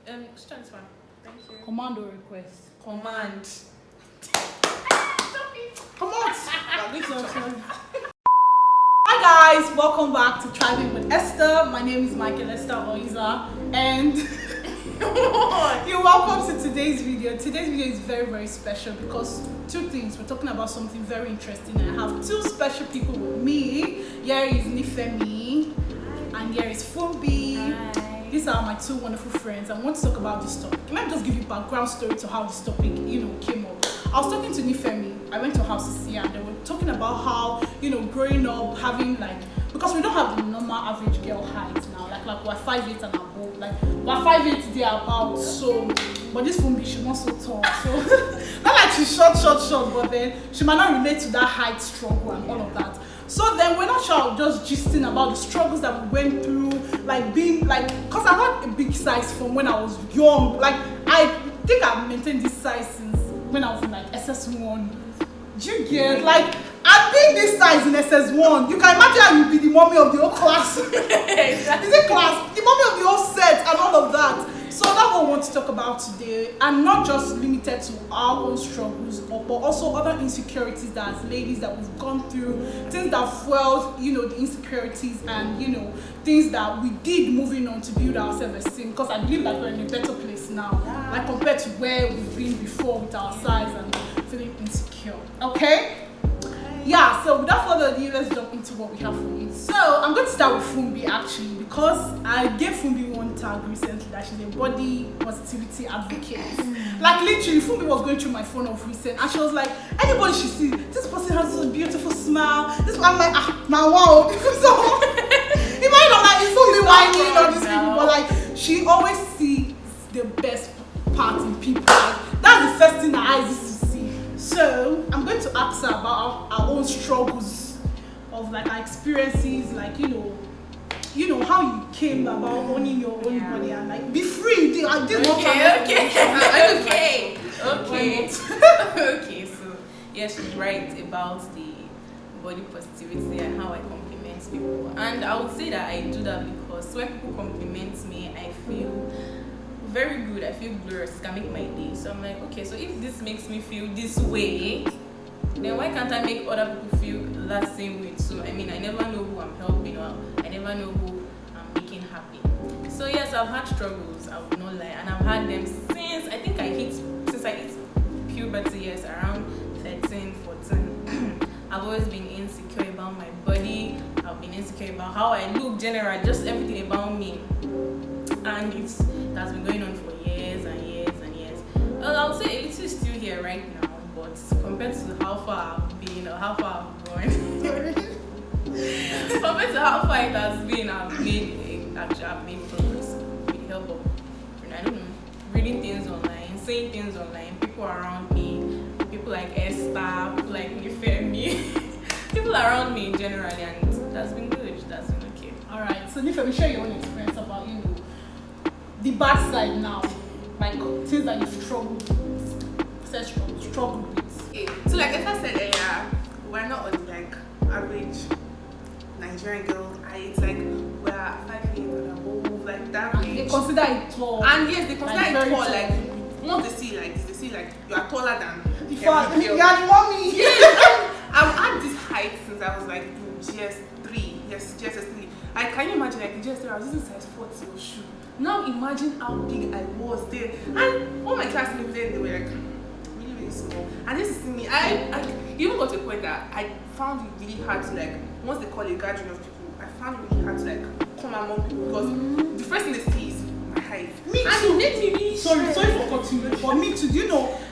Strength one. Thank you. Command or request? Command. Come on. Hi guys, welcome back to Thriving with Esther. My name is Michael Esther Oiza, and you're welcome to today's video. Today's video is very, very special because two things. We're talking about something very interesting. I have two special people with me. Here is Nifemi, and here is Fumbi. Hi. These are my two wonderful friends. I want to talk about this topic. Let me just give you background story to how this topic, came up. I was talking to Nifemi. I went to her house to see her, and they were talking about how, growing up, having because we don't have the normal average girl height now. Like we're 5'8" and above. Like we're 5'8" there about. So, but this Fumbi, she's not so tall. So not like she's short, but then she might not relate to that height struggle and all of that. So then we're not sure, just gisting about the struggles that we went through, because I'm not a big size from when I was young. I think I've maintained this size since when I was in SS1. Do you get? I've been this size in SS1. You can imagine how you'll be the mommy of the whole class. Is it class? The mommy of the whole set and all of that. So that's what we want to talk about today, and not just limited to our own struggles, but also other insecurities that as ladies that we've gone through, things that fueled, the insecurities, and things that we did moving on to build our self-esteem. Because I believe that we're in a better place now, compared to where we've been before with our size and feeling insecure. Okay? Yeah, so without further ado, let's jump into what we have for you. So I'm going to start with Fumbi actually, because I gave Fumbi one tag recently that she's a body positivity advocate. Literally, Fumbi was going through my phone of recent, and she was like, anybody should see this person has such a beautiful smile. I'm like, my wow. So imagine it's Fumbi whining all these people, but she always sees the best part in people. That's the first thing her eyes used to see. So I'm going to ask her about our own struggles of our experiences, how you came about owning your own body and be free. Okay. So yes, she's right about the body positivity and how I compliment people. And I would say that I do that because when people compliment me, I feel very good. I feel glorious. It can make my day. So I'm like, okay, so if this makes me feel this way, then why can't I make other people feel that same way too? I mean, I never know who I'm helping, or I never know who I'm making happy. So yes, I've had struggles, I would not lie, and I've had them since I hit puberty, yes, around 13, 14. I've always been insecure about my body. I've been insecure about how I look, generally, just everything about me. And it has been going on for years and years and years. Well, I would say it is still here right now, but compared to how far I've been or how far I've gone, compared to how far it has been, I've made progress with the help of, I don't know, reading things online, saying things online, people around me, people like Esther, people like Nifemi, people around me generally, and that's been good. That's been okay. All right. So Nifemi, share your own experience about the bad side now, things that you've struggled with. Okay. So as I said earlier, we're not on average Nigerian girls. It's we're 5'8" and above, that range. They consider it tall. And yes, they consider it tall. Once they see they see you are taller than you are the mommy. Yes. I've had this height since I was GS3. Yes, GS3. Can you imagine in GS3 I was using size 40 or shoe. Now imagine how big I was then. And all my classmates then, they were really, really small. And this is me. I even got to a point that I found it really hard to once they call a gathering of people, I found it really hard to come among people because the first thing they see is my height. Me and too. it made me really sorry for continuing, but me too.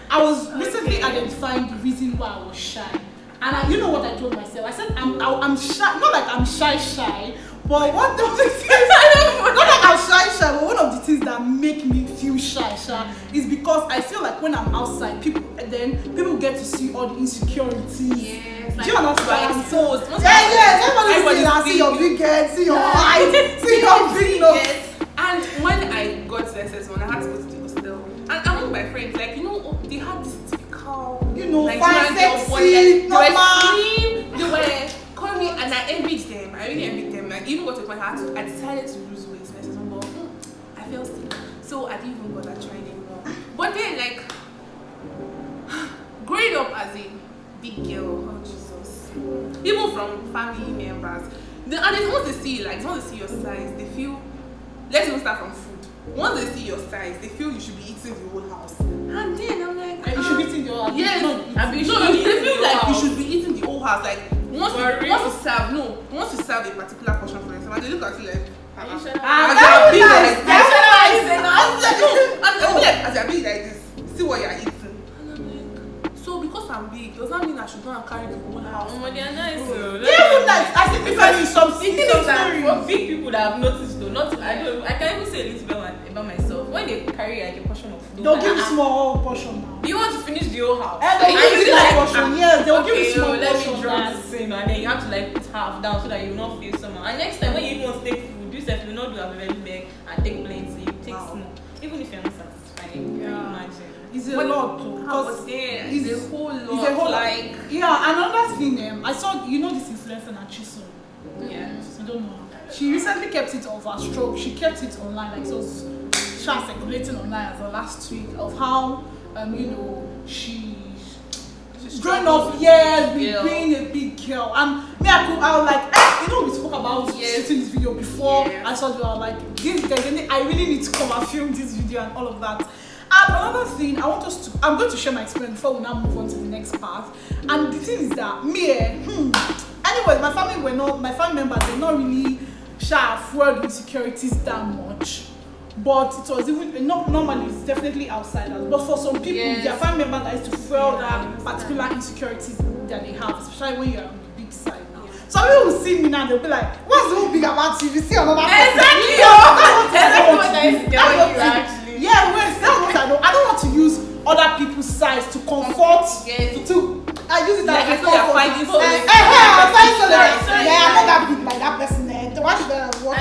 I was recently identifying the reason why I was shy. And you know what I told myself? I said I'm shy, not I'm shy, but what does it say? Not I'm shy, but one of the things that make me feel shy is because I feel when I'm outside, people get to see all the insecurities. Yes, do you understand? So everybody see your big head, see your height, see your big nose. Yes. And when I got to SS1, I had to go to the hostel. And among my friends, they had this typical, fine, sexy, normal. They were calling me, and I envied them. I really envied them. Even got to a point I decided to lose weight. So I said, I felt sick. So so I didn't even bother trying anymore. But then, like, growing up as a big girl, oh Jesus, even from family members, and they want to see, like, they want to see your size. They feel, let's even start from food. Once they see your size, they feel you should be eating the whole house. And then I'm like, you should be eating the whole house. yes, they feel like you should be eating the whole house. Like, once you serve a particular portion for yourself, and they look at you like, as you're big like this, see what you're eating. And I'm like, so because I'm big, does that mean I should go and carry the whole house? Oh, they are nice. Even like, I think because in some cities, for big people that have noticed though, I can't even say a little bit about myself. When they carry like a portion of food, they'll give you small portion now. You want to finish the whole house? And they'll give you like portion, yes, they'll give you small let portion. me drop this thing, and then you have to like put half down so that you will not feel somehow. And next time when you even want to take food, you say you will not do a very big and take plenty, you take small. Even if you're not satisfied, can you imagine? It's a lot too. It's a whole lot. It's a whole like, yeah, another thing, I saw, this influencer na Chit. yeah. I don't know. She recently kept it of her stroke. She kept it online, like so. She was circulating online as of last week of how she's growing up, being a big girl. And me, I was like, we spoke about shooting this video before. I saw you, I was like, I really need to come and film this video and all of that. And another thing, I'm going to share my experience before we now move on to the next part. And the thing is that anyways, my family members, they're not really fueled insecurities that much. But it was even not normally, it's definitely outsiders. But for some people, their family members that used to fuel that particular insecurities that they have, especially when you're on the big side now. Some people will see me now, they'll be like, what's so big about you? You see another person. Exactly. That's what I know. I don't want to use other people's size to comfort. I use it as a comfort. I'm not that big like that person. Why should I walk?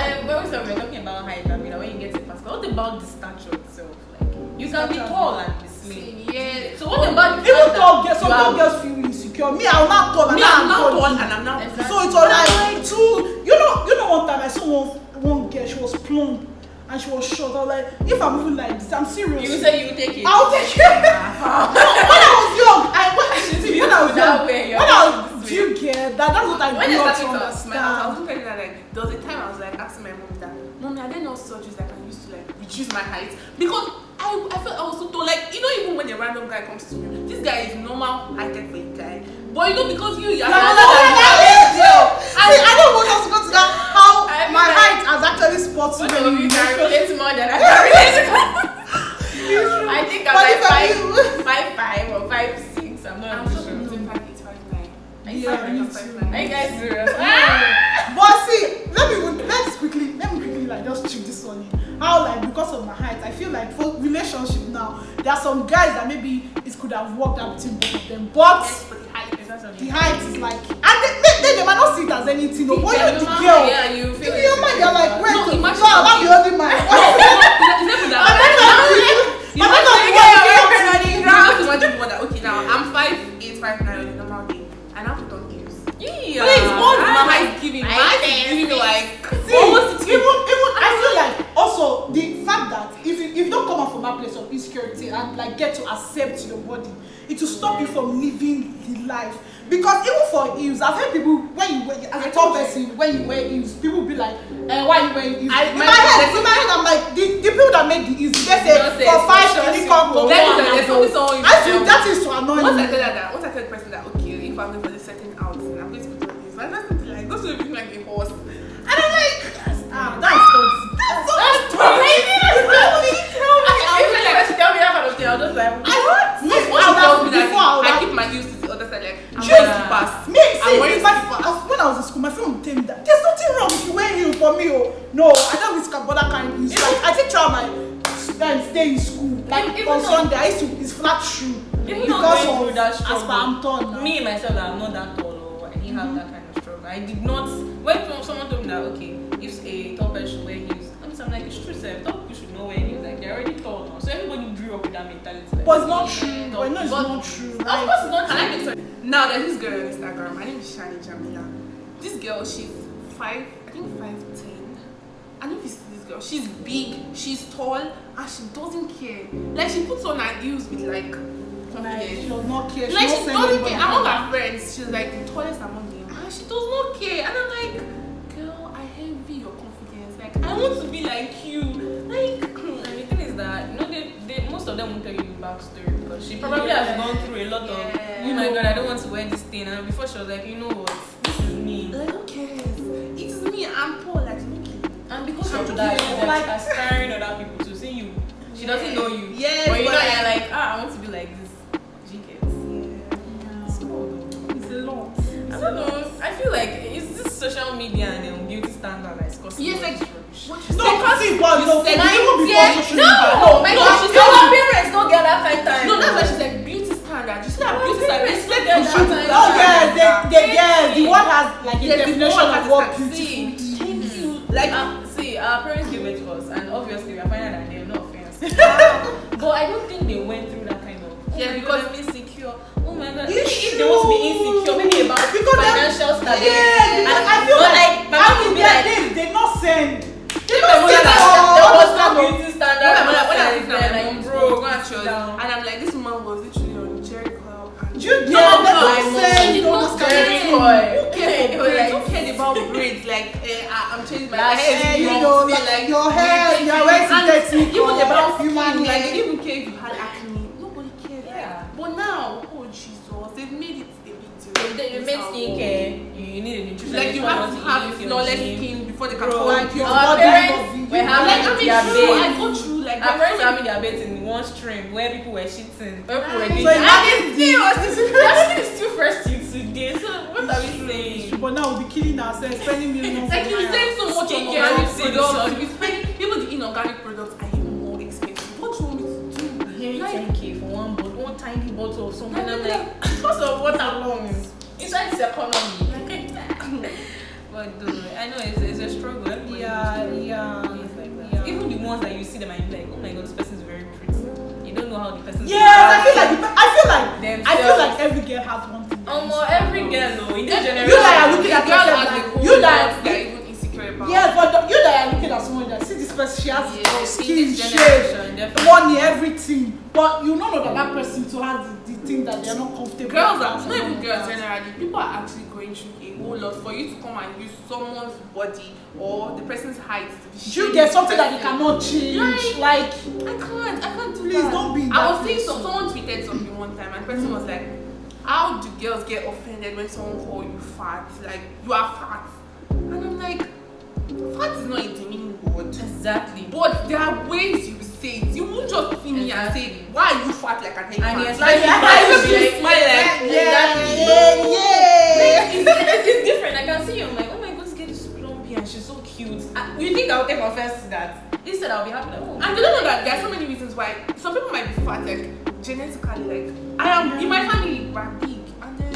We're talking about height. I mean, when you get to passport, what about the stature itself? Like, you can be tall and be slim. Yeah. So what about the even tall girls? Some tall girls feel insecure. Me, I'm not tall. I'm not tall, and I'm not. Exactly. So it's all like two. You know, one time I saw one girl. She was plump. And she was short. I was like, if I'm moving like this, I'm serious. You say you take it. I'll take it. When I was young, do you get that? That's what I when grew I up to started to understand. smile, I was looking at that like there was a time I was like asking my mom that, Mommy, are there no surgeries that I can use to like reduce my height? Because I felt I was so tall. Like, even when a random guy comes to you, this guy is normal heighted for a guy. But because you are I don't want us to go to that. How my height has actually spotted What me. of you can relate more than I can relate? I think I'm like 5'5" or 5'6". I'm not sure. I'm 5'8", 5'9". Yeah, me too. Are you guys serious? But see, let me quickly like just check this one in. How like because of my height, I feel like for relationship now, there are some guys that maybe it could have worked out between both of them, but the height is like, and they might not see it as anything. But when you're the girl, you feel in your mind you're like, wait, No, imagine I'm not the only man. Okay, now I'm 5'8", 5'9" on a normal day, and I put on heels. Yeah. Please, what's my height giving? My height is giving like Even I feel like also the fact that if you don't come out from that place of insecurity and like get to accept your body, it will stop you from living the life. Because even for heels, I've heard people when you wear as a tall person, when you wear heels, people be like, why you wearing heels? In my head, I'm like, the people that make the heels, they say for 5 really come for that is to annoy Once me. I tell the person that okay, if I'm going for this certain outing, I'm going to put on this. Like that's something like those will be like a horse. And I'm like, That's toxic. That's crazy. Tell me that kind of thing. I'll just like, I keep my heels to the other side. Like I'm wearing slippers. When I was in school, my friend would tell me that there's nothing wrong if you wear heels for me. No, I don't risk about that kind of heels. Like, I think try my stay in school. Like on Sunday, it's flat shoe. Because of that as per I'm tall now. Me myself, I'm not that tall, or I didn't have that kind of struggle. I did not. When someone told me that okay, if a tall person should wear heels, I'm like, it's true, sir. Tall people should know wear heels. Like they're already tall now, so everybody grew up with that mentality. Like, but it's not true. But no, it's not true. Of course, it's not true. Now there's this girl on Instagram. Her name is Shani Jamila. This girl, she's 5'10". I don't know if you see this girl. She's big, she's tall, and she doesn't care. Like she puts on her heels with like confidence. She does not care. Like she doesn't care. Among her friends, she's like the tallest among them, and she does not care. And I'm like, girl, I envy your confidence. Like I want to be like you. Like, And the thing is that they most of them won't tell you the backstory because she probably has gone through a lot of. Oh my god, I don't want to wear this thing. And before she was like, you know what, this is me. like who cares? It is me. I'm poor. Like okay. And because of that, she's like aspiring other people to see you. She doesn't know you. Yes, But you know, but you're like, I want to be like this. She gets. It's cool though. It's a lot. I don't know. I feel like it's this social media and beauty standard that's causing Yes, like rubbish. what you No, said. because see, but no, said even before Yeah, social no, media. my No, God, she she's said- our parents don't get that kind of time. No, that's why she's like beauty standard. You see that beauty standard. It's like Yeah, the that's beauty right. Oh yeah, standard. the word has like a Yes, the definition word of has what like, beautiful see, is. thank you. Like See, our parents gave it to us, and obviously we are finding that they're no offense. But I don't think they went through that kind of. Yeah, because because- I'm insecure. Oh my god. It's If they want to be insecure, maybe about Because financial stability. Yeah, because And- I feel but like my mom would be like, they not send. There was no beauty standard. when I When I was was there, like, bro, go and sit pictures, down. and I'm like, this woman was literally on Jerry Cloud. And You no, get no, they my don't mom, send she those did not kind of care. things. Who cares It for was braids? like- Who cares about braids? Like, I'm changing my That's hair. it, You is know, wrong. like your hair, your hair is And dirty. even about human skin, like hair. they didn't even care if you had acne. Nobody cared. Yeah. But now, oh Jesus, they've made it a big deal. You make skincare, you need a nutrition. Like you have to have flawless skin before they can Bro, call like you. your our body parents were Like having I mean, their true. I babies. go through like Our parents were so having their babies in one stream where people were shitting, where people were So doing. imagine And it's still, their skin is still fresh till today. So what are we saying? But now we'll be killing ourselves, spending millions. like you on spend so much on Skincare, organic you see the products. sun. You spend even the inorganic products are even more expensive. What do you want me to do? Hearing Like- 10k for one tiny bottle of something. Like, I'm like, because of what lungs. Inside this economy. But dude, I know it's a struggle. Everybody Yeah, goes through yeah, things like that. yeah. Even the ones that you see them and you're like, oh my god, this person is very pretty. You don't know how the person. Yes, I feel like Themselves. every girl has one thing. Almost every girl, though, in this generation. You that are looking at girl yourself has like, a whole you lot that they're even insecure about. yes, but you that are looking at someone that see this person, she has Yeah, in skin this shape, generation, definitely. money, everything. But you don't know that that person to have the thing that they are not comfortable. Girls with. are not even girls generally. People are actually going through a whole lot for you to come and use someone's body or the person's height to be. You get something that you cannot change. Like I can't do Please that. don't be in I that was saying position. someone tweeted something one time and the person was like, how do girls get offended when someone call you fat? Like you are fat. And I'm like, fat is not a demeaning word. Exactly. But there are ways you say it. You won't just see me and say, why are you fat like an And elephant? yes, Like, like, why you like, just smile like, It's different. I can see you. I'm like, oh my god, this girl is plumpy and she's so cute. And you think I'll take offense to that? Instead, I'll be happy. Like, oh. And they don't know that there are so many reasons why some people might be fat, like genetically. Like I am in my family, we're big, and then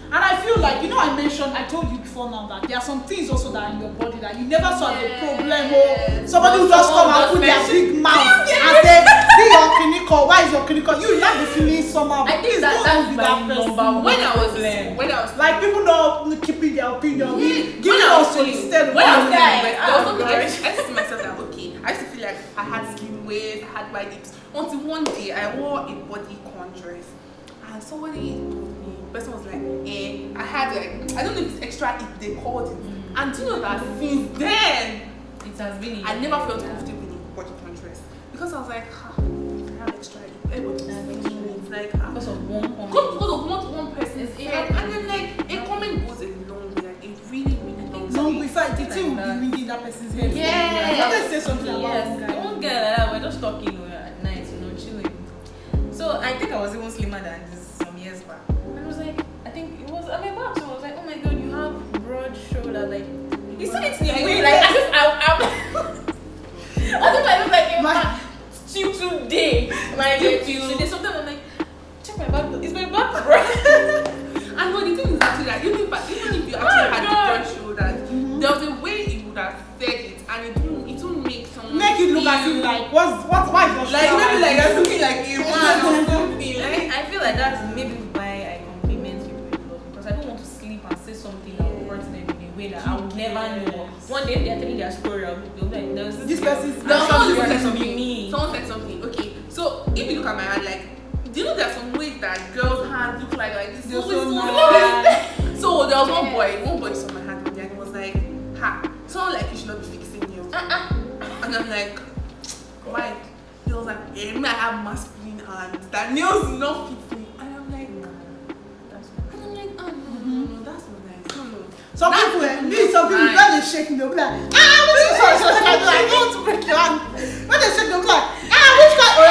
And I feel like, I told you before now that there are some things also that are in your body that you never saw as a problem. Or somebody will just come and put their big mouth and say, see your clinical, why is your clinical? You not be feeling somehow. I think Please that don't that's be my that person. number one. when I was problem. Like people not keeping their opinion, giving when I was us feeling- instead. when I was Guy, feeling there was something I gosh. used to see myself that okay, I used to feel like I had slim waist, I had wide hips. Until one day I wore a bodycon dress and somebody told me, the person was like, I had like I don't know if it's extra hip they called it. And do you know that since then It has been. I never felt comfortable in a bodycon dress because I was like, I have extra hip. Everybody's thinking it's like because of one comment. because of not one person It's- it said, happens. and then like a comment goes a long way, like a really long No, way. we fight. The thing will be ringing that person's head. Yeah. Let's say something about Yes, one guy. one guy like that, we're just talking at night, chilling. So I think I was even slimmer than this some years back. And I was like, I think it was, I mean, back, so I was like, oh my god, you have broad shoulder, like, he said it in a way, like, as if I'm as if I look like a man, till today, my today, sometimes I'm like, check my back, is my back broad? And but the thing is actually that even if you actually had God. different shoulders, there was a way you would have said it and it won't make someone Make it look as if like, why is your like shoulder maybe like this? I'm looking like a man or something. Like I feel like that's maybe why I compliment people a lot because I don't want to sleep and say something that will hurt them in a way that I would never know. one day they're telling their story, they'll be like, there was This person's Someone girl, said to be something. me. Someone said something. Okay, so if you look at my hand, like, do you know there are some ways that girls' hands look like this? They're Always so so nice. So there was one boy saw my hand one day and he was like, ha, someone like you should not be fixing nails. And I'm like, why? He was like, yeah, me I have masculine hands. That nails do not fit me. And I'm like, no, that's not nice. No. Some people, when they shake, they'll be like, which sorry, I don't want to break your hand. When they shake, they'll be like, which kind?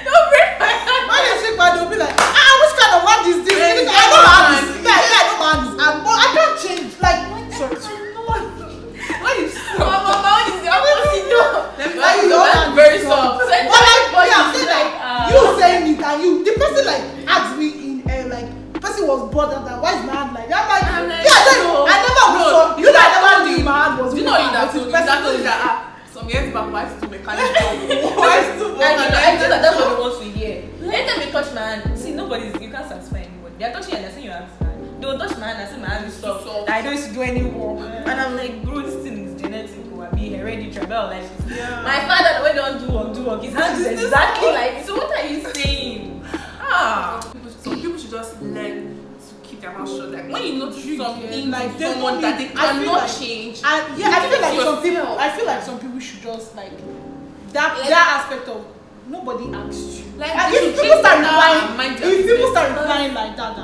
Don't break my hand. When they shake, they'll be like, which kind of hand is this? I know my hand is. Yeah, I know my hand is. But I can't change. Like, sorry. What is Mama, what is the opposite though? Let me That's very soft. So You saying it and the person like asked me in like the person was bothered that why is my hand like that? I'm like, I never saw you like never knew my hand was. You know you that told me that some years back wives to mechanic job. Wives to I feel like that's what he wants to hear. Anytime they touch my hand, see you can't satisfy anybody. They are touching and they're saying your hand is hard. Don't touch my hand and say my hand is soft. I don't used to do any work. And I'm like, bro, this thing is genetic or be hereditary. Like, my father, the way don't do work, his hand is exactly like. So what are you saying? Some people should just learn to keep their mouth shut. Like when you notice something like someone that they cannot change. I feel like some people should just like that aspect of nobody asked you. Like if people start replying like that,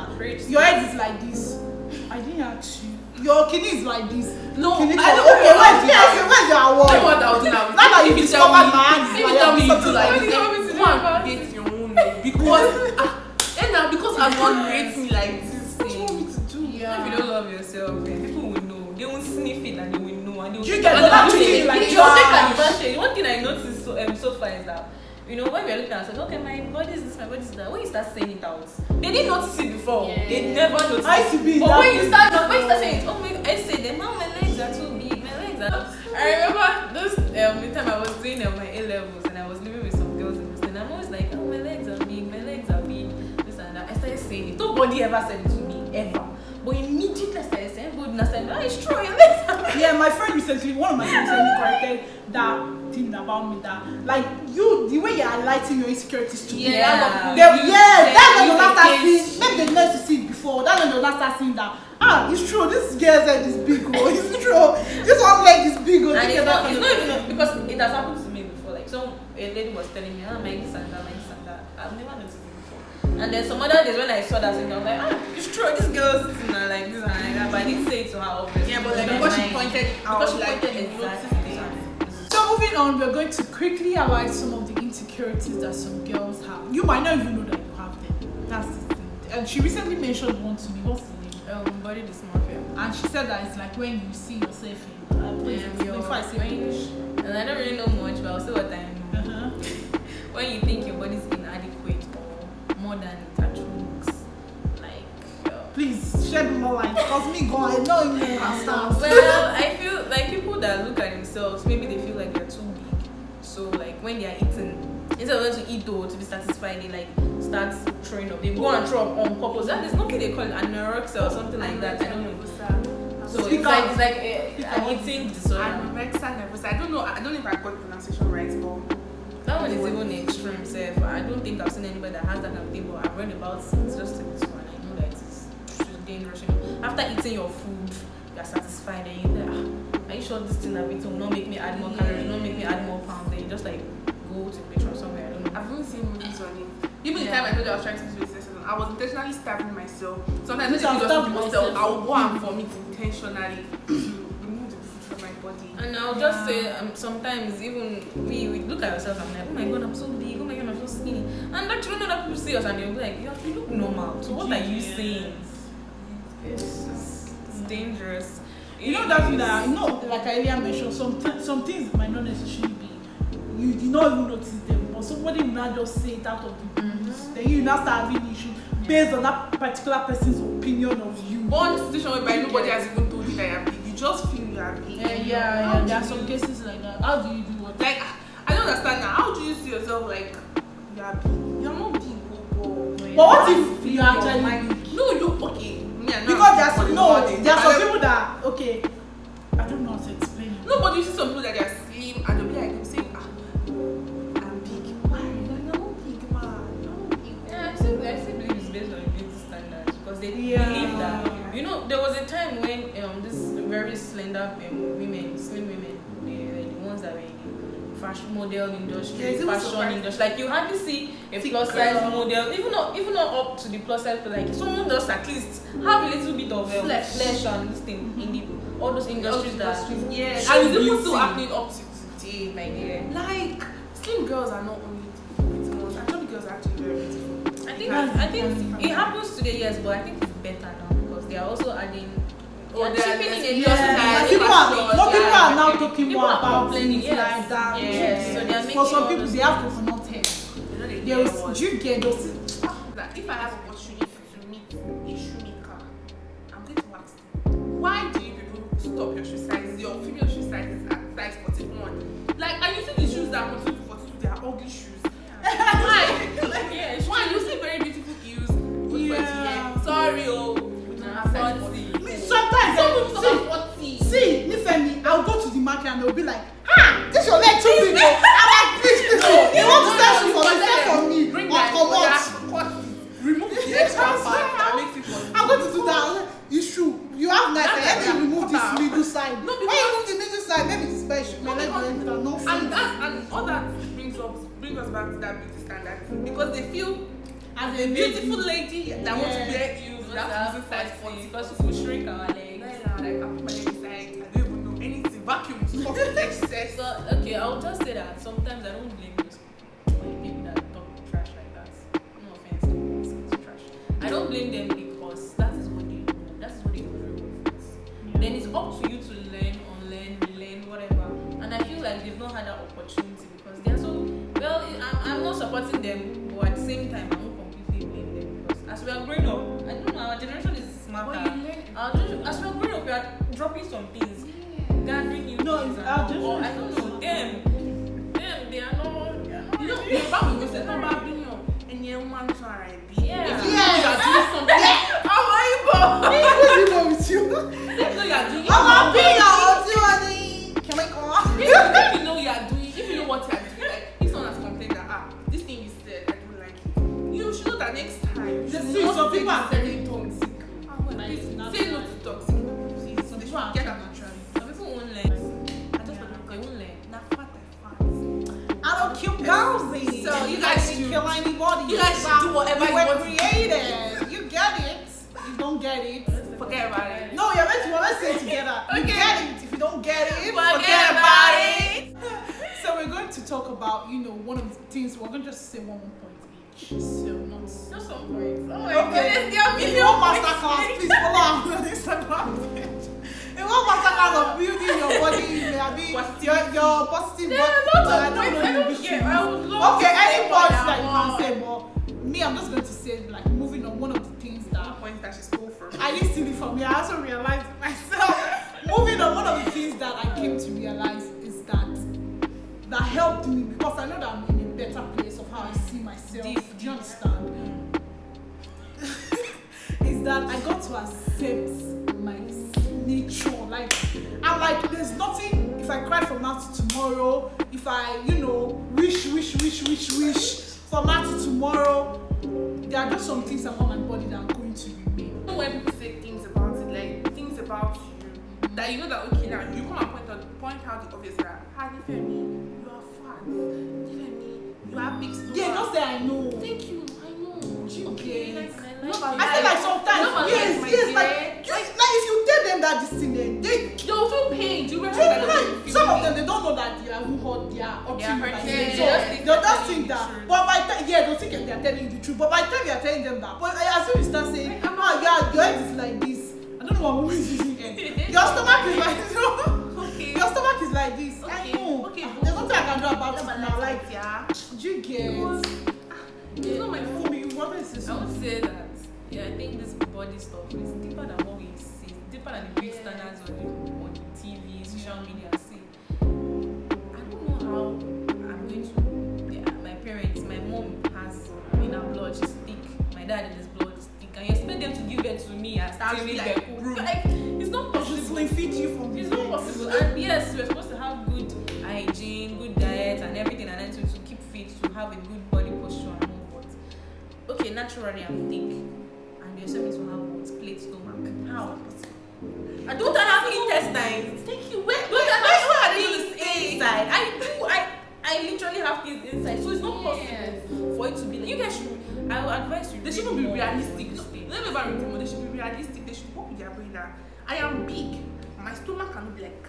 your head is like this. I didn't ask you. Your kidney is like this. No, kidney I don't. Okay, where's your award? You know what I'll do now? Now that you discovered my hand, if you tell me you do like this, then go and date your own because everyone rates me like this. What do you want me to do? If you don't love yourself, then people will know. They won't sniff it and they will know. And they will You get that treating like take advantage. One thing I noticed so far is that when we are looking at ourselves, okay, my body is this, my body is that. When you start saying it out, they didn't notice it before. Yeah. They never noticed. I used to be. But when you start saying it, oh my, I say them, oh my legs are too big, my legs are. I remember those the time I was doing my A levels and I was living with some girls in this, and I'm always like, oh my legs are big, this and that. I started saying it. Nobody ever said it to me ever. But immediately I started saying, it's true, your legs are big. Yeah, my friend recently, one of my friends recently corrected that thing about me that like the way you're highlighting your insecurities to me. That's when you'll not start seeing. Maybe they didn't to see it before. That's when you'll not start seeing that. It's true. This girl's head is big. It's true. This one leg is big. And it's not even because it has happened to me before. Like a lady was telling me, my this and that, I've never noticed it before. And then some other days when I saw that thing, I was like, it's true. This girl's like this and like that. But I didn't say it to her obviously. Yeah, but like because she pointed out, because she like pointed exactly. So moving on, we're going to quickly highlight some of the insecurities that some girls have. You might not even know that you have them. That's the thing. And she recently mentioned one to me. What's the name? Body dysmorphia. And she said that it's like when you see yourself in before I say English. And I don't really know much, but I'll say what I know. When you think your body's inadequate or more than it actually looks like. Please shed more light. Because me go, I know you understand. Well, I feel like people that look at themselves, maybe they feel like they're too big. So like when they are eating, instead of going to eat though to be satisfied, they like start throwing up. They go and throw up on purpose. There's nothing they call it anorexia or something like that. I don't know. So it's like an eating disorder. Anorexia nervosa. I don't know if I got the pronunciation right, but that one is even extreme self. I don't think I've seen anybody that has that kind of thing, but I've read about it just to this one. I know that it's dangerous. You know, after eating your food, you're satisfied and you're like, are you sure this thing I've eaten will not make me add more calories, not make me add more pounds? Then you just like go to the beach or somewhere. I don't know. I've even seen movies on it. Even the time I told you I was trying to do this, I was intentionally starving myself. Sometimes when I starve myself, I'll go and vomit intentionally to remove the food from my body. And I'll just say, sometimes even we look at ourselves and I'm like, oh my god, I'm so big, oh my god, I'm so skinny. And actually, know that people see us and they'll be like, you look normal. So what are you saying? It's dangerous. You know that thing that like I earlier mentioned, some things might not necessarily be. You did not even notice them, but somebody will not just say it out of the blue. Then you now start having issues based on that particular person's opinion of you. One situation whereby nobody has even told you that you're big, you just feel you are big. Yeah. There are some cases like that. How do you do what? Like, I don't understand now. How do you see yourself like you are big? You're not big, but what if you actually big? No, you okay? Because there are some people that but you see some people that they are slim and they'll be like, they'll say, I'm big. Why? I'm not big, man. I'm not big. Yeah, I still believe it's based on beauty standards because they believe that. You know, there was a time when this very slender women, slim women, they were the ones that were in the fashion model industry, fashion industry. Like you hardly see a plus size model, even not up to the plus size, but like someone just at least have a little bit of flesh and this thing in the all those industries that. Yes. And it's even still happening up to today, my dear. Like slim girls are not only pretty ones. Actually, girls are actually very beautiful. I think it happens today, yes, but I think it's better now because they are also adding. Chipping in a people are now talking more about things like that. Yes. So they are making for some people, they have coconut hair. Do you get those? Like, if I have opportunity to meet a shoemaker, I'm going to ask them, why do you people stop your shoe sizes? Your female shoe sizes at size 41. Like, and you see the shoes that are 42 to 42, they are ugly shoes. Why? Like, why? You see very beautiful heels. Sorry, we don't have size 40. Sometimes see, Nifemi, I'll go to the market and they'll be like, this your leg too big. I'm like, please, you want to start shoe for me? Start for me. Bring or come out. Remove the extra part that makes it possible. I'm going to do that. You have nice hair. Let me remove this middle side. No, when you remove the middle side, maybe it's special. My leg will not fit. And all that brings us back to that beauty standard because they feel as a beautiful lady that wants to wear heels, you have to use size 40 because it will shrink our legs. Like I put my leg inside, I don't even know anything. Vacuum, stop excess. So okay, I will just say that sometimes I don't blame those people that talk trash like that. No offense, it's trash. I don't blame them because that is what they know. That is what they grew with. Then it's up to you to learn, unlearn, relearn, whatever. And I feel like they've not had that opportunity because they're so well. I'm not supporting them, but at the same time, I won't completely blame them because as we are growing up, I don't know, our generation is smarter. As we are growing up, we are dropping some things, gathering new things. I don't know them. They are not. You know, the Bible goes say number being and you want to be. Yeah. If you know you are doing something, how are you? What is wrong with you? If you know you are doing, I'm happy. Can I come on? If you know you are doing, if you know what you are doing, like if someone has complained that this thing you said, I don't like it. You should know that next time. Some people are very toxic. Say no to toxic. Please, so they should get out of trying. Some people won't learn. They won't learn. I don't kill girls. So you guys didn't kill anybody. You guys should do whatever you want. Created. You get it. You don't get it. Forget about it. No, let's say it together. You get it. If you don't get it, forget about it. So we're going to talk about, one of the things. We're going to just say one more point each. So not Just some points. Oh my okay. goodness, If you want masterclass, please follow on Instagram page. If you want masterclass of building your body, your positive body. Okay, any points that you can say, but me, I'm just going to say, like, moving on, one of the things that Points that she stole from. I used to be for me, I also realized it myself. Moving on, one of the things that I came to realize is that helped me because I know that I'm in a better place of how I see myself. Do you understand? Is that I got to accept my nature. Like, I'm like, there's nothing. If I cry from now to tomorrow, if I, wish from now to tomorrow, there are just some things about my body that are going to remain. When people say things about it, like things about you, that you know that okay now you come and point out the obvious that Femi, you are fat. Femi, you have big stomach. Yeah, don't say I know. Thank you, I know. Okay. Like, I feel like sometimes like if you tell them that this thing, they'll feel pain. Do you like, remember some of them they don't know that they are hurt, they are hurting. So they'll just think that. But by the time they'll think they are telling you the truth. But by the time you are telling them that, but as soon as you start saying, your head is like this. I don't know what woman is using head. Your stomach is like this. Okay. Your stomach is like this. Okay. I know. Okay. There's nothing I can do about it now. Like, yeah. do you get? It's not my fault. I would say that I think this body stuff is deeper than what we see, deeper than the big standards on the TV, social media see. I don't know how I'm going to. My parents, my mom has in her blood, she's thick. My dad in his blood is thick, and you expect them to give birth to me as That's like, like it's not possible. They feed you from It's not possible. And yes, we're supposed to have a good body posture and all, but okay, naturally I'm thick, and you expect me to have what? Plate stomach? How? I don't have intestines. Thank you. Where Don't I are have they things inside? I do. I literally have things inside, so it's not Yes. possible for it to be like. You guys should. I would advise you. They shouldn't be realistic. No, let me ever read them. They should be realistic. They should work with their brain that I am big. My stomach cannot be like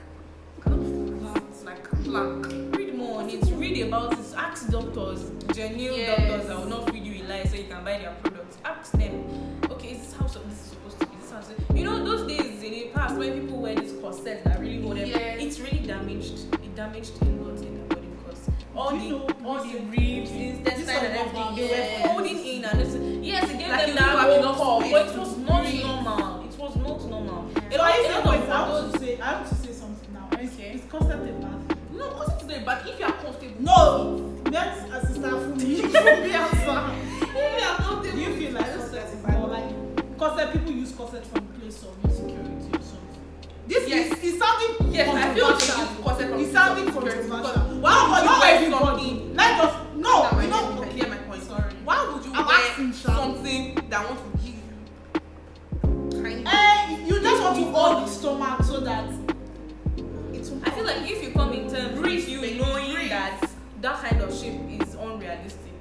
flat. Read more on it. Read about it. Ask doctors, genuine Yes. doctors that will not feed you a lie so you can buy their products. Ask them. Okay, is this how this is supposed to be? This house. You know those days in the past when people wear these corsets that really hold them. Yes. It's really damaged. It damaged a lot in the body because all You know, the ribs, intestine, and everything they were folding in and this. Yes, it gave Like them you that have whole enough curve, space but it to was not breathe. normal. It was not normal. So I have to say something now. Okay. It's concept a bath. No, because it's today, but if you are comfortable. No, that's assistant for me. Be answer. If you are comfortable. Do you feel like corset is more like corset? People use corset from place of insecurity or something. This Yes. is sounding Yes, I feel they controversial. use corset from It's sounding insecurity controversial. because Why would you not wear everybody? Let us no, Now, you know. I clear my point. Sorry. Why would you I'm wear asking, Sha. something that wants to give you tiny? You just want to hold the stomach so that it's. I feel like if you come in terms Breathe, with you baby, knowing breathe. that kind of shape is unrealistic,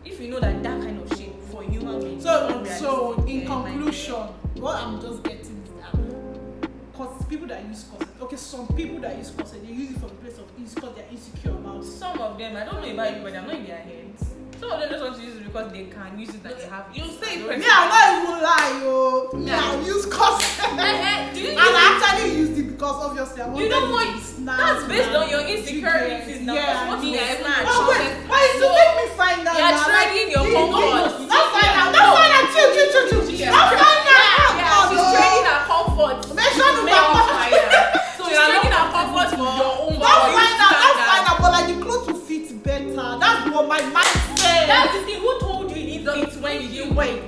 if you know that kind of shape for human beings is So unrealistic, in then my conclusion, what I'm just getting is that cause people that use corset, okay, some people that use corset, they use it from a place of ease because they're insecure about dear, some of them, I don't know about everybody, I'm not in their heads. Some of them just want to use it because they can use it and they have it. You say it I don't- Me, I'm not even lie, yo. Me, Yeah. I'll use corset. Do you And use I actually used it because obviously I wanted You don't it want to be snatched, that's based man. on your insecurities now. Yeah, That's what I you know. want Snatch. Oh, wait, So- why is it make me find out You're now? trading your Like, comfort. Not find out. Not find out. Chill. Yeah. Not find out. Yeah, she's trading her comfort. Make sure to Make find her out. fire. So She's you are trading her not comfort for your own Not body. find out. But like the clothes will fit better. That's what my mind said. That's the thing. Who told you it didn't fit when you didn't wait?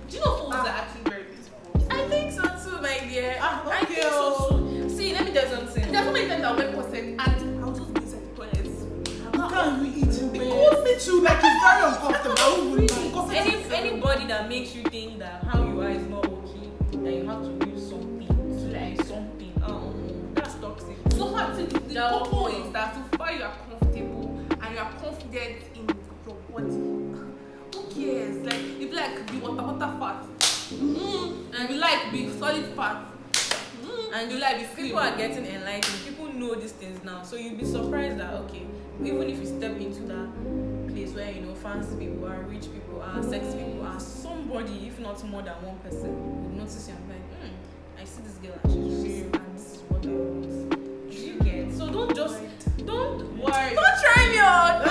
Do you know phones are actually very beautiful? I think so too, my dear. Ah, I okay, think so too. See, let me tell you something. There's so many times I wear corset and I'll just be inside the toilet. You can't really eat it. Because me too. Like it's very uncomfortable. I wouldn't mind. Corset is- Anybody that makes you think that how you are is not okay, that you have to use something to like something, that's toxic. So far, the No. purpose is that so far you are comfortable and you are confident in your body. Who cares? Like if you like the water fat, and you like the solid fat, and you like the slim. People are getting enlightened. People know these things now, so you'll be surprised that okay, even if you step into that place where you know fancy people are, rich people are, sex people are, somebody, if not more than one person, will notice you and be like, I see this girl and she's real, and this is what I want. Do you get? So don't worry. Don't try me on.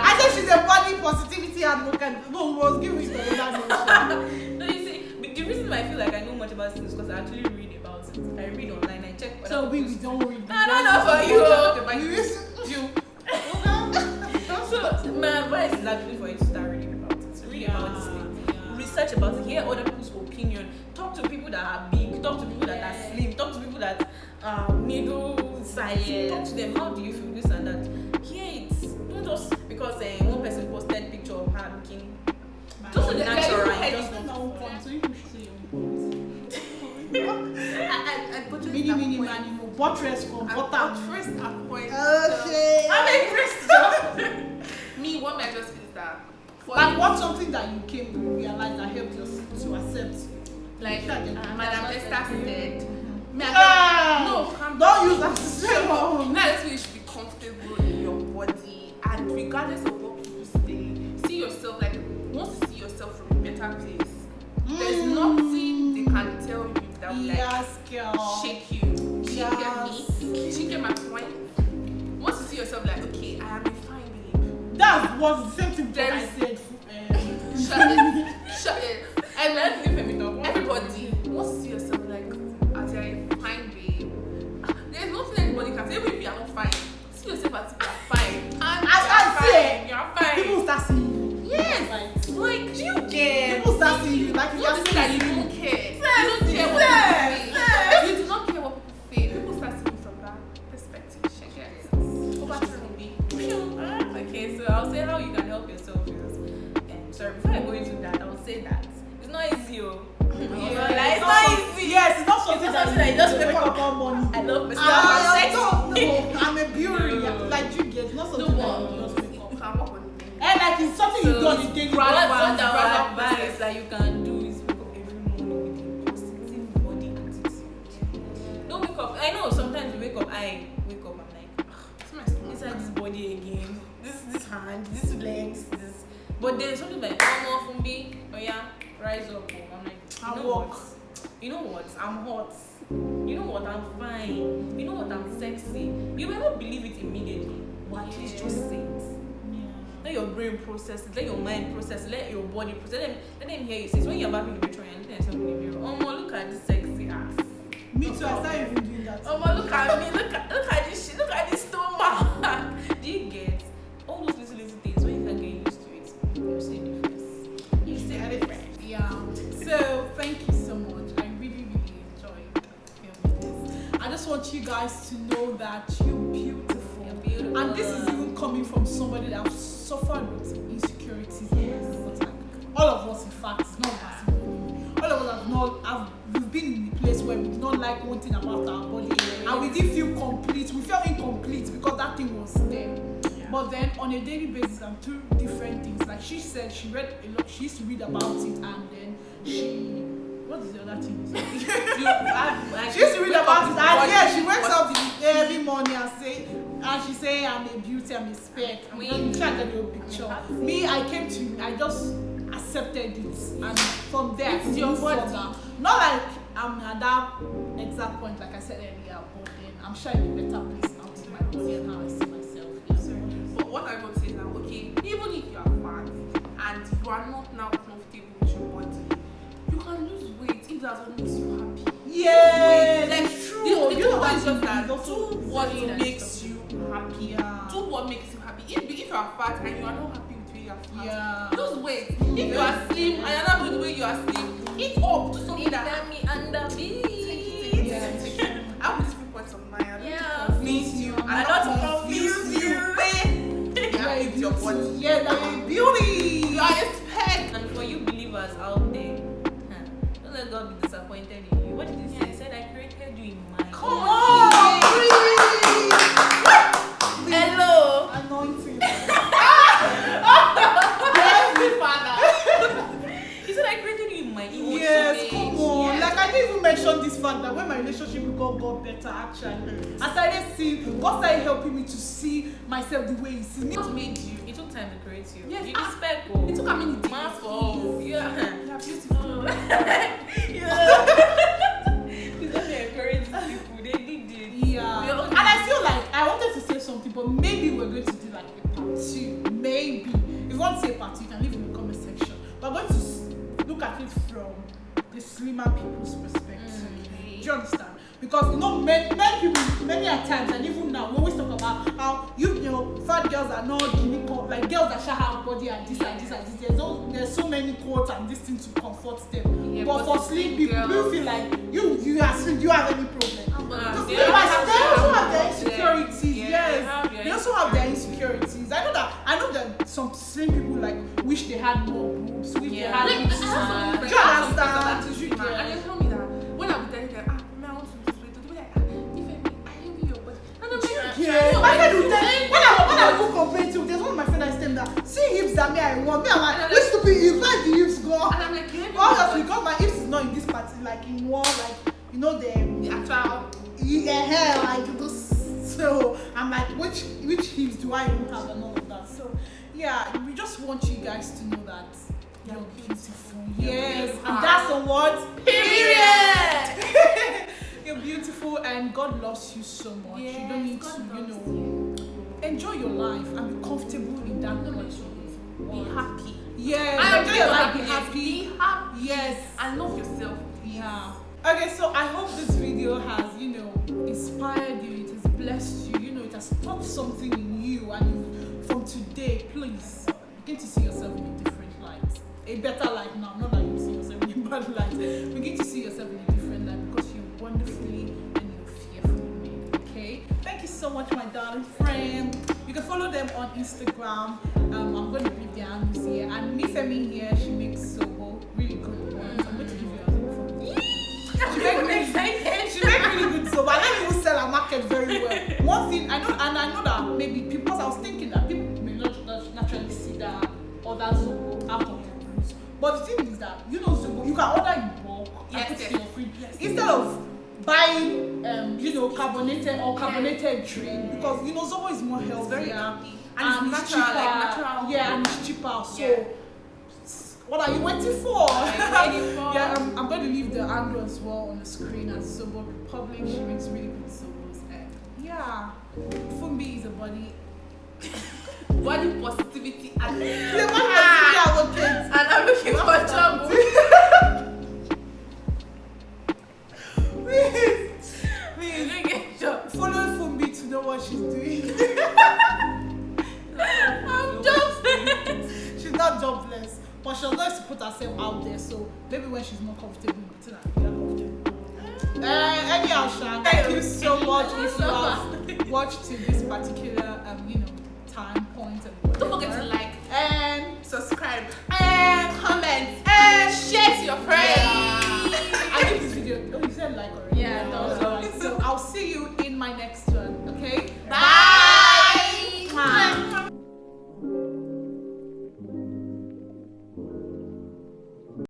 I think she's a body positivity advocate. No, was giving it another nation. No, you see, the reason why I feel like I know much about this is because I actually read about it. I read online, I check. So we don't read. I don't know for you. You listen. You. So my advice is actually for you to start reading about it. Read about this thing. Yeah. Research about it. Hear other people's opinion. Talk to people that are big. Talk to people that are slim. Talk to people that are middle size. Talk to them. How do you feel this and that? Hear it. Don't just because one person posted picture of her looking Just so natural. that you and head just it. No point. So you should say your point. I butchered Mini, that mini, point. mani, mo. Buttress, I comforter. buttressed that point. Okay. I'm a Christian. Me, what I just feel is that for Like, what's something that you came to realize that helped us to accept? like Madam Madam Esther said, me, Ah! no, calm Don't down. use that to say wrong. Now, I just feel you should be comfortable in your body, and regardless of what people say, see yourself like once you see yourself from a better place. There's nothing they can tell you that will like Yes, girl. shake you. She get Yes. me. She get my point. Once you see yourself like, okay, I am a fine babe. That was the same thing There I is- said. Shut it. Shut it. And Let's leave him alone. everybody, once you see yourself like as you're a fine babe, there's nothing anybody can say. Even if you are not fine, see yourself as if you are fine. And I can't say. you're fine. People start seeing you. Yes. Right. Like, do you get? People start seeing you. Like, You you are don't say that you seeing don't care. You don't care what people say. You do not care what people say. People start seeing you from that perspective. Check it. Over to Ruby. help yourself is, sorry, before I go into that, I would say that it's not easy. Like, it's not easy. Yes, it's not something that you just wake up up on morning. I love myself. No, I'm a beauty. Like you get, not something that you just wake up. You can work on it. And like it's something you do on the daily What basis. our advice that you can do is wake up every morning with a positive body attitude. Don't wake up. I know sometimes you wake up, I'm like, inside this body again, this hand, this legs, this. But there's something like, I'm off from me. Oh yeah, rise up. I'm like, you know what? I'm hot. You know what? I'm fine. You know what? I'm sexy. You may not believe it immediately, but at least just say it. Let your brain process it, let your mind process it, let your body process it. Let them hear you say it. When you're back in the metro and you're looking at yourself in the mirror, oh my, look at this sexy ass. Me too, I started even doing that. Oh my, look at me, look at this shit, look at this stomach. Do you get all those little things? When you can get used to it, you see the difference. You see the difference. Yeah. So thank you so much. I really enjoyed filming this. I just want you guys to know that you're beautiful. You're beautiful. And this is even coming from somebody that has suffered with insecurities. Yes. But like all of us, in fact, it's not us. All of us we've been in the place where we did not like one thing about our body, and we didn't feel complete. We felt incomplete because that thing was there. Yeah. But then on a daily basis, and two different things. Like she said, she read a lot. She used to read about it, and then what is the other thing? She used to read about it, and yeah, she wakes up every morning and she say, I'm a beauty, I'm a speck. I'm trying to get your picture. Me, I just accepted it, and from there, it's your body. Not like I'm at that exact point, like I said earlier, but then I'm sure in a better place now with my body and how I see myself. But what I want to say is that, okay, even if you are fat and you are not now comfortable with your body, you can lose weight if that's what makes you happy. Yeah, that's true. The you know what is just that, do what makes you happy. Yeah. Do what makes you happy. If you are fat and you are not happy with where you are fat, yeah, lose weight. If you are slim and you're not happy with the way you are slim, eat up. Do something that me under beat. I would just be points of mine. Yeah. Convince you. I don't confuse you. Yeah, it's your body. Yeah, that beauty. You are a speck. And for you believers out there, don't let God be disappointed in you. What did he say? He said, I created you in my Come on, hello. Anointing. Father. He said, I created you in my image. Yes, come on. Yes. Like I didn't even mention this fact that when my relationship with God got better, actually, I started seeing God started helping me to see myself the way He sees me. What made you? It took time to create you. Yes, You respect God. it took a minute. Mass for yeah. You are beautiful. Yeah. He's going to encourage people. They did it. Yeah. And I feel like I wanted to say something, but maybe we're going to do like a part two. Maybe. If you want to say part two, you can leave in the comment section. We're going to look at it from the slimmer people's perspective. Do you understand? Because many a times, and even now, we always talk about how you know fat girls are not giving like girls that shall have body and this and this and this. There's so many quotes and this thing to comfort them. Yeah, but for slim people, you feel like you are slim. Do you have any problem? They also have their insecurities. Yes, they also have their insecurities. I know that some slim people like wish they had more boobs, wish they had. Like, boobs. I Do you understand? and they tell me that when I'm telling them, I want to lose weight, they'll be like, if I envy your body. And I'm like, Yeah, my friend will tell me when I go complain to, there's one of my friends that tell me that see hips that me I want. Me I'm like, which stupid hips? Where the hips go? and I'm like, Obviously, because my hips is not in this party, like in one, like you know the actual. hair like this. So I'm like, which hips do I even have and all of that? So yeah, we just want you guys to know that you're beautiful. Yes, and that's the word. Period. You're beautiful, and God loves you so much. Yes, you don't need to, enjoy your life and be comfortable in that way. Be happy. Yes, enjoy your life. Be Be happy. happy. Yes, And love yourself. yeah. Okay, so I hope this video has, inspired you. It has blessed you. It has taught something in you. And from today, please begin to see yourself in a different light, a better light now. Not like you see yourself in a bad light. Begin to see yourself in a different light because you're wonderfully and you're fearfully made. Okay. Thank you so much, my darling friend. You can follow them on Instagram. I'm going to leave their handles here. And Miss Emmy here, she makes sobo really good ones. I'm going to give you a link I'm really excited. She makes really good sobo. I don't even sell her market very well. One thing I know, and I know that maybe people, because I was thinking that people may not naturally see that other zobo out of the blues. But the thing is that zobo, you can order in bulk and put it in your fridge instead of buying carbonated drink, because zobo is more healthier, very healthy. and it's it's natural, cheaper. like natural. Yeah, and it's cheaper. So Yeah. what are you waiting for? I'm waiting for. Yeah, I'm going to leave the handle as well on the screen as Zobo Republic. She makes really good zobos. And yeah, Fumbi is a body Positivity and the body positivity advocate. And I'm looking for trouble. Please, You get job. follow Fumbi to know what she's doing. I'm just. She's not jobless, but she likes to put herself out there. So maybe when she's more comfortable, we are comfortable. Anyhow, Sha, thank you so much if you have watched to this particular time point. And don't forget to like.